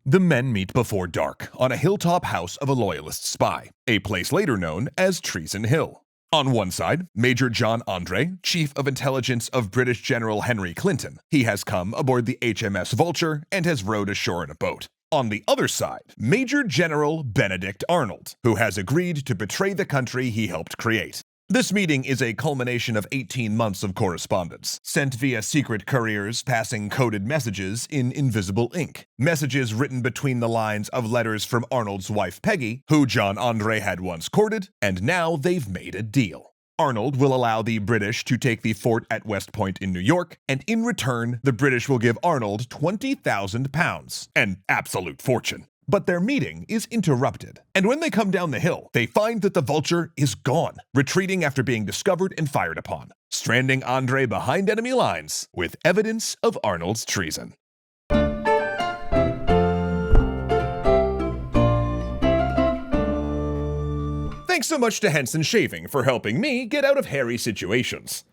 The men meet before dark on a hilltop house of a loyalist spy, a place later known as Treason Hill. On one side, Major John André, Chief of Intelligence of British General Henry Clinton. He has come aboard the HMS Vulture and has rowed ashore in a boat. On the other side, Major General Benedict Arnold, who has agreed to betray the country he helped create. This meeting is a culmination of 18 months of correspondence, sent via secret couriers passing coded messages in invisible ink. Messages written between the lines of letters from Arnold's wife Peggy, who John André had once courted, and now they've made a deal. Arnold will allow the British to take the fort at West Point in New York, and in return, the British will give Arnold £20,000, an absolute fortune. But their meeting is interrupted, and when they come down the hill, they find that the Vulture is gone, retreating after being discovered and fired upon, stranding André behind enemy lines with evidence of Arnold's treason. Thanks so much to Henson Shaving for helping me get out of hairy situations.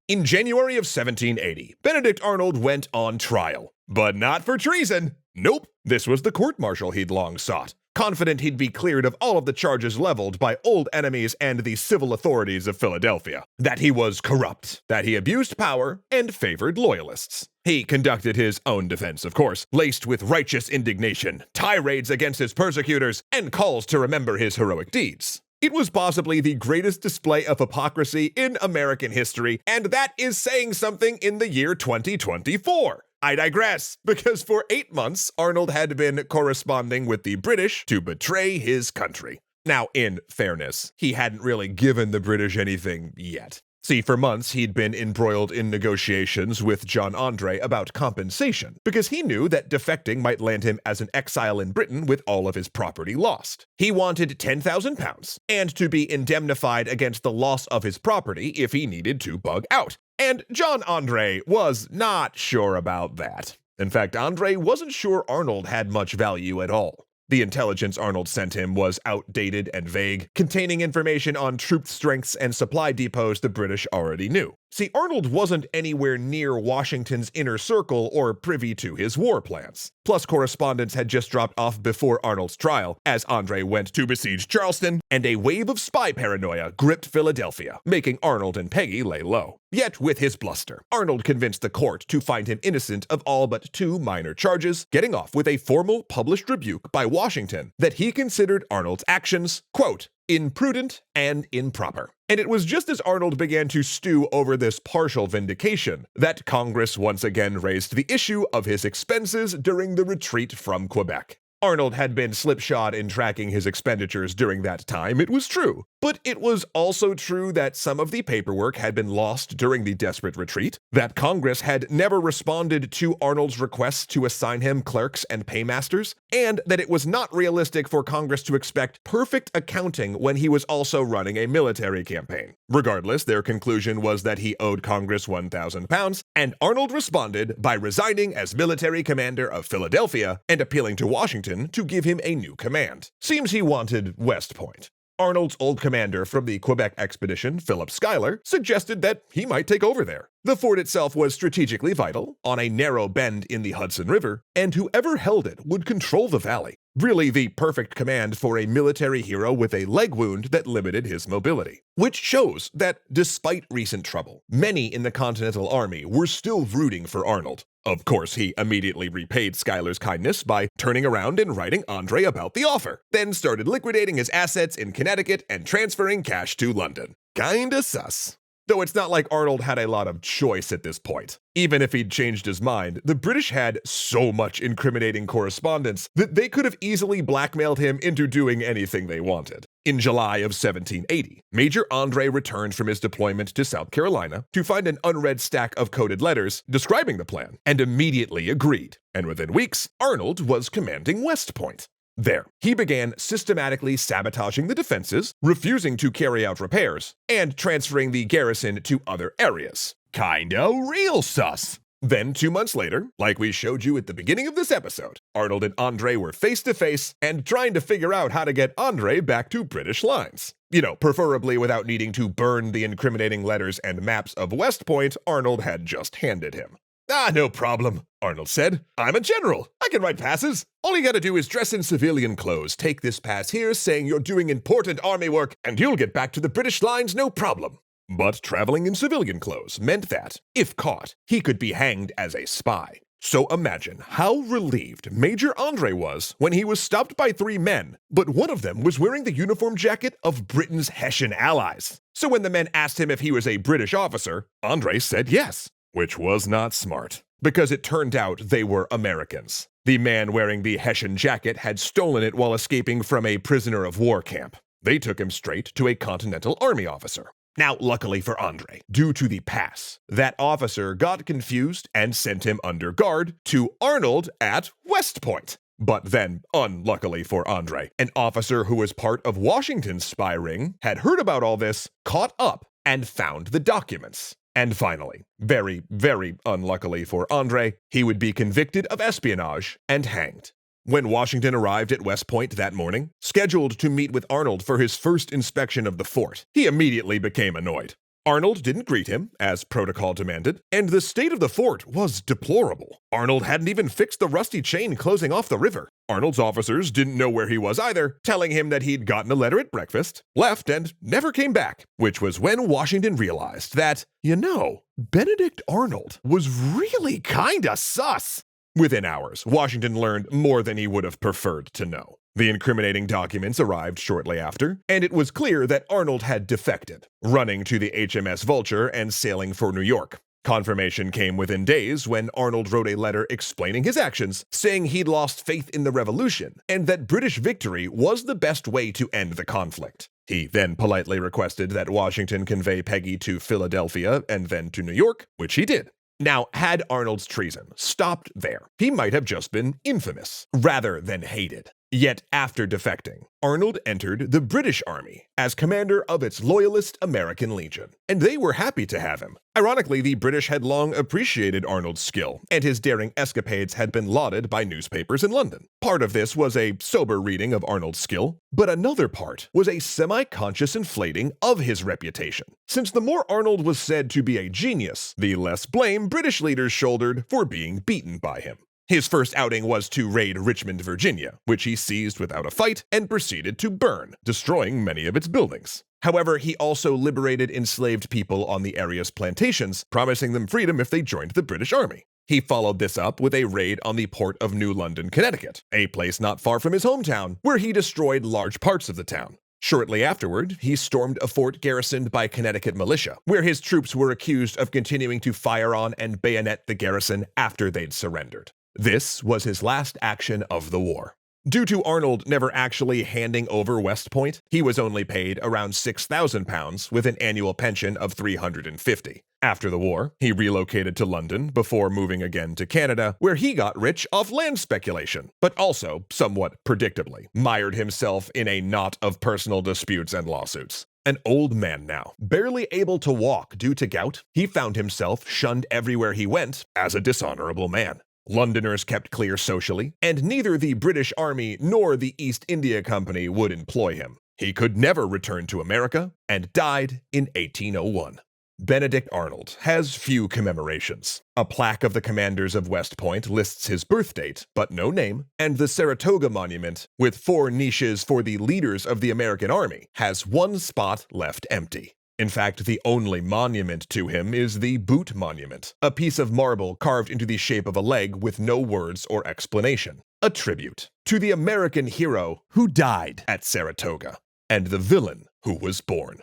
In January of 1780, Benedict Arnold went on trial, but not for treason. Nope, this was the court-martial he'd long sought, confident he'd be cleared of all of the charges leveled by old enemies and the civil authorities of Philadelphia. That he was corrupt, that he abused power, and favored loyalists. He conducted his own defense, of course, laced with righteous indignation, tirades against his persecutors, and calls to remember his heroic deeds. It was possibly the greatest display of hypocrisy in American history, and that is saying something in the year 2024. I digress, because for 8 months, Arnold had been corresponding with the British to betray his country. Now, in fairness, he hadn't really given the British anything yet. See, for months, he'd been embroiled in negotiations with John André about compensation, because he knew that defecting might land him as an exile in Britain with all of his property lost. He wanted £10,000, and to be indemnified against the loss of his property if he needed to bug out. And John André was not sure about that. In fact, André wasn't sure Arnold had much value at all. The intelligence Arnold sent him was outdated and vague, containing information on troop strengths and supply depots the British already knew. See, Arnold wasn't anywhere near Washington's inner circle or privy to his war plans. Plus, correspondence had just dropped off before Arnold's trial, as André went to besiege Charleston, and a wave of spy paranoia gripped Philadelphia, making Arnold and Peggy lay low. Yet, with his bluster, Arnold convinced the court to find him innocent of all but 2 minor charges, getting off with a formal published rebuke by Washington that he considered Arnold's actions, quote, imprudent and improper. And it was just as Arnold began to stew over this partial vindication that Congress once again raised the issue of his expenses during the retreat from Quebec. Arnold had been slipshod in tracking his expenditures during that time, it was true. But it was also true that some of the paperwork had been lost during the desperate retreat, that Congress had never responded to Arnold's requests to assign him clerks and paymasters, and that it was not realistic for Congress to expect perfect accounting when he was also running a military campaign. Regardless, their conclusion was that he owed Congress £1,000, and Arnold responded by resigning as military commander of Philadelphia and appealing to Washington to give him a new command. Seems he wanted West Point. Arnold's old commander from the Quebec expedition, Philip Schuyler, suggested that he might take over there. The fort itself was strategically vital, on a narrow bend in the Hudson River, and whoever held it would control the valley. Really the perfect command for a military hero with a leg wound that limited his mobility. Which shows that, despite recent trouble, many in the Continental Army were still rooting for Arnold. Of course, he immediately repaid Schuyler's kindness by turning around and writing André about the offer, then started liquidating his assets in Connecticut and transferring cash to London. Kinda sus. Though it's not like Arnold had a lot of choice at this point. Even if he'd changed his mind, the British had so much incriminating correspondence that they could have easily blackmailed him into doing anything they wanted. In July of 1780, Major André returned from his deployment to South Carolina to find an unread stack of coded letters describing the plan, and immediately agreed. And within weeks, Arnold was commanding West Point. There, he began systematically sabotaging the defenses, refusing to carry out repairs, and transferring the garrison to other areas. Kinda real sus. Then 2 months later, like we showed you at the beginning of this episode, Arnold and André were face to face and trying to figure out how to get André back to British lines. You know, preferably without needing to burn the incriminating letters and maps of West Point Arnold had just handed him. "Ah, no problem," Arnold said. "I'm a general. I can write passes. All you gotta do is dress in civilian clothes, take this pass here saying you're doing important army work, and you'll get back to the British lines no problem." But traveling in civilian clothes meant that, if caught, he could be hanged as a spy. So imagine how relieved Major André was when he was stopped by 3 men, but one of them was wearing the uniform jacket of Britain's Hessian allies. So when the men asked him if he was a British officer, André said yes, which was not smart, because it turned out they were Americans. The man wearing the Hessian jacket had stolen it while escaping from a prisoner of war camp. They took him straight to a Continental Army officer. Now, luckily for André, due to the pass, that officer got confused and sent him under guard to Arnold at West Point. But then, unluckily for André, an officer who was part of Washington's spy ring had heard about all this, caught up, and found the documents. And finally, very, very unluckily for André, he would be convicted of espionage and hanged. When Washington arrived at West Point that morning, scheduled to meet with Arnold for his first inspection of the fort, he immediately became annoyed. Arnold didn't greet him, as protocol demanded, and the state of the fort was deplorable. Arnold hadn't even fixed the rusty chain closing off the river. Arnold's officers didn't know where he was either, telling him that he'd gotten a letter at breakfast, left, and never came back, which was when Washington realized that, Benedict Arnold was really kinda sus. Within hours, Washington learned more than he would have preferred to know. The incriminating documents arrived shortly after, and it was clear that Arnold had defected, running to the HMS Vulture and sailing for New York. Confirmation came within days when Arnold wrote a letter explaining his actions, saying he'd lost faith in the revolution, and that British victory was the best way to end the conflict. He then politely requested that Washington convey Peggy to Philadelphia and then to New York, which he did. Now, had Arnold's treason stopped there, he might have just been infamous, rather than hated. Yet after defecting, Arnold entered the British Army as commander of its loyalist American Legion, and they were happy to have him. Ironically, the British had long appreciated Arnold's skill, and his daring escapades had been lauded by newspapers in London. Part of this was a sober reading of Arnold's skill, but another part was a semi-conscious inflating of his reputation. Since the more Arnold was said to be a genius, the less blame British leaders shouldered for being beaten by him. His first outing was to raid Richmond, Virginia, which he seized without a fight and proceeded to burn, destroying many of its buildings. However, he also liberated enslaved people on the area's plantations, promising them freedom if they joined the British Army. He followed this up with a raid on the port of New London, Connecticut, a place not far from his hometown, where he destroyed large parts of the town. Shortly afterward, he stormed a fort garrisoned by Connecticut militia, where his troops were accused of continuing to fire on and bayonet the garrison after they'd surrendered. This was his last action of the war. Due to Arnold never actually handing over West Point, he was only paid around £6,000 with an annual pension of $350. After the war, he relocated to London before moving again to Canada, where he got rich off land speculation, but also, somewhat predictably, mired himself in a knot of personal disputes and lawsuits. An old man now, barely able to walk due to gout, he found himself shunned everywhere he went as a dishonorable man. Londoners kept clear socially, and neither the British Army nor the East India Company would employ him. He could never return to America, and died in 1801. Benedict Arnold has few commemorations. A plaque of the commanders of West Point lists his birth date, but no name, and the Saratoga Monument, with 4 niches for the leaders of the American Army, has 1 spot left empty. In fact, the only monument to him is the Boot Monument, a piece of marble carved into the shape of a leg with no words or explanation. A tribute to the American hero who died at Saratoga, and the villain who was born.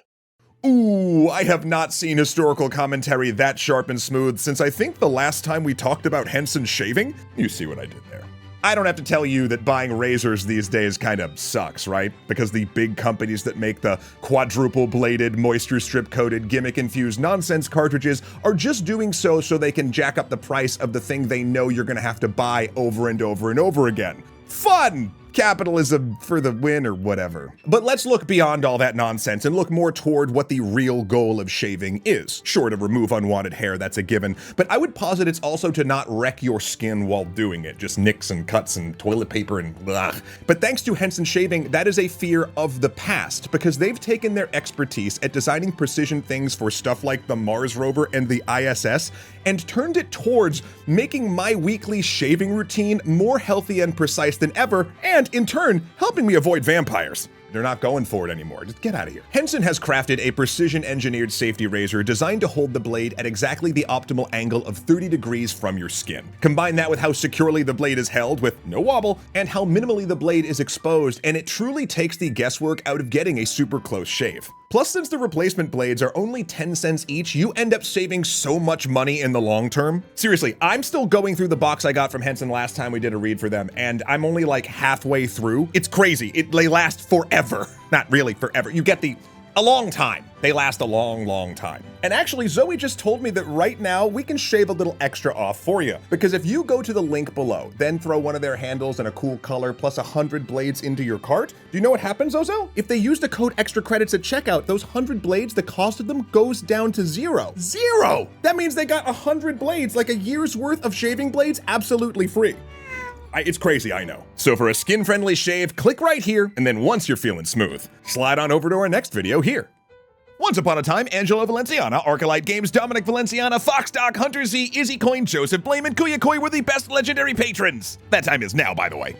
Ooh, I have not seen historical commentary that sharp and smooth since I think the last time we talked about Henson shaving. You see what I did there. I don't have to tell you that buying razors these days kind of sucks, right? Because the big companies that make the quadruple-bladed, moisture strip-coated, gimmick-infused nonsense cartridges are just doing so they can jack up the price of the thing they know you're gonna have to buy over and over and over again. Fun! Capitalism for the win or whatever. But let's look beyond all that nonsense and look more toward what the real goal of shaving is. Sure, to remove unwanted hair, that's a given, but I would posit it's also to not wreck your skin while doing it, just nicks and cuts and toilet paper and blah. But thanks to Henson Shaving, that is a fear of the past, because they've taken their expertise at designing precision things for stuff like the Mars rover and the ISS and turned it towards making my weekly shaving routine more healthy and precise than ever, and in turn, helping me avoid vampires. They're not going for it anymore. Just get out of here. Henson has crafted a precision-engineered safety razor designed to hold the blade at exactly the optimal angle of 30 degrees from your skin. Combine that with how securely the blade is held with no wobble, and how minimally the blade is exposed, and it truly takes the guesswork out of getting a super close shave. Plus, since the replacement blades are only 10 cents each, you end up saving so much money in the long term. Seriously, I'm still going through the box I got from Henson last time we did a read for them, and I'm only like halfway through. It's crazy. They last forever. Not really forever. You get a long time. They last a long, long time. And actually, Zoe just told me that right now we can shave a little extra off for you. Because if you go to the link below, then throw one of their handles in a cool color plus 100 blades into your cart, do you know what happens, Ozo? If they use the code extra credits at checkout, those 100 blades, the cost of them goes down to zero. Zero! That means they got 100 blades, like a year's worth of shaving blades, absolutely free. It's crazy, I know. So for a skin-friendly shave, click right here, and then once you're feeling smooth, slide on over to our next video here. Once upon a time, Angelo Valenciana, Arcalite Games, Dominic Valenciana, Foxdoc, Hunter Z, Izzy Coin, Joseph Blame, and Kuya Koi were the best legendary patrons. That time is now, by the way.